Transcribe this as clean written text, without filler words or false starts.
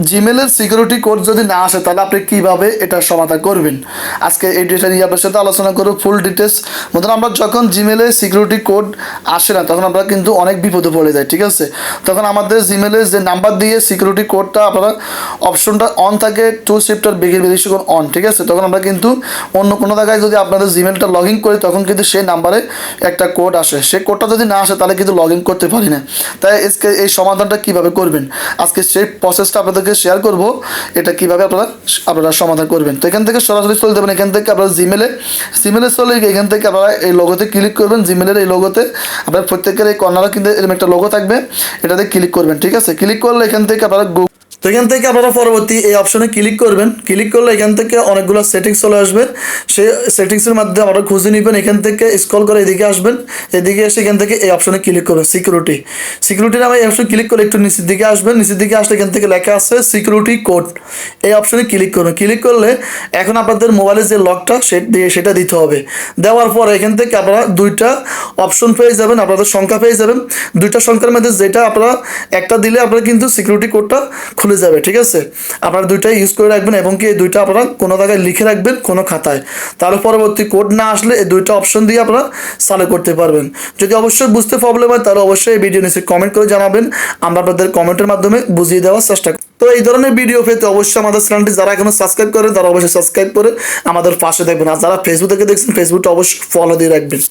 জিমেলের security code যদি না আসে তাহলে আপনি কীভাবে এটা সমাধান করবেন, আজকে এই ডেটা নিয়ে আপনার সাথে আলোচনা করব ফুল ডিটেলস। মতন আমরা যখন জিমেলে সিকিউরিটি কোড আসে না তখন আমরা কিন্তু অনেক বিপদে পড়ে যাই, ঠিক আছে। তখন আমাদের জিমেলে যে নাম্বার দিয়ে সিকিউরিটি কোডটা আপনারা অপশনটা অন থাকে, টু শিফটার বেশিক্ষণ অন, ঠিক আছে। তখন আমরা কিন্তু অন্য কোনো জায়গায় যদি আপনাদের জিমেলটা লগ ইন করি তখন কিন্তু সেই নাম্বারে একটা কোড আসে, সেই কোডটা যদি না আসে তাহলে কিন্তু লগ ইন করতে পারি না। তাই আজকে এই সমাধানটা কীভাবে করবেন, আজকে সেই প্রসেসটা আপনাদেরকে শেয়ার করব, এটা কিভাবে আপনারা সমাধান করবেন। তো এখান থেকে সরাসরি চলে যাবেন, এখান থেকে আপনারা জিমেলে চলে গিয়ে এখান থেকে আপনারা এই লোগোতে ক্লিক করবেন। জিমেলের এই লোগোতে আপনার প্রত্যেকের এই কর্নারে কিন্তু এরকম একটা লোগো থাকবে, এটাতে ক্লিক করবেন, ঠিক আছে। ক্লিক করলে এখান থেকে আপনারা তো এখান থেকে আপনারা পরবর্তী এই অপশনে ক্লিক করবেন। ক্লিক করলে এখান থেকে অনেকগুলো সেটিংস চলে আসবে, সেই সেটিংসের মাধ্যমে আপনারা খুঁজে নেবেন। এখান থেকে স্ক্রল করে এদিকে আসবেন, এদিকে এসে এখান থেকে এই অপশনে ক্লিক করবেন সিকিউরিটি নামে এই অপশনে ক্লিক করে একটু নিচের দিকে আসবেন। নিচের দিকে আসলে এখান থেকে লেখা আছে সিকিউরিটি কোড, এই অপশনে ক্লিক করবেন। ক্লিক করলে এখন আপনাদের মোবাইলের যে লকটা সেটা দিতে হবে। দেওয়ার পর এখান থেকে আপনারা দুইটা অপশন পেয়ে যাবেন, আপনাদের সংখ্যা পেয়ে যাবেন। দুইটা সংখ্যার মধ্যে যেটা আপনারা একটা দিলে আপনারা কিন্তু সিকিউরিটি কোডটা খুলে যাবে, ঠিক আছে। আপনারা দুইটাই ইউজ করে রাখবেন এবং কি এই দুইটা আপনারা কোনো জায়গায় লিখে রাখবেন কোনো খাতায়, তাহলে পরবর্তী কোড না আসলে এই দুইটা অপশন দিয়ে আপনারা চালু করতে পারবেন। যদি অবশ্যই বুঝতে প্রবলেম হয় তাহলে অবশ্যই এই ভিডিও নিচে কমেন্ট করে জানাবেন, আমরা আপনাদের কমেন্টের মাধ্যমে বুঝিয়ে দেওয়ার চেষ্টা করি। তো এই ধরনের ভিডিও পেতে অবশ্যই আমাদের চ্যানেলটি যারা এখনো সাবস্ক্রাইব করেন তারা অবশ্যই সাবস্ক্রাইব করে আমাদের পাশে দেখবেন, আর যারা ফেসবুক থেকে দেখছেন ফেসবুকটা অবশ্যই ফলো দিয়ে রাখবেন।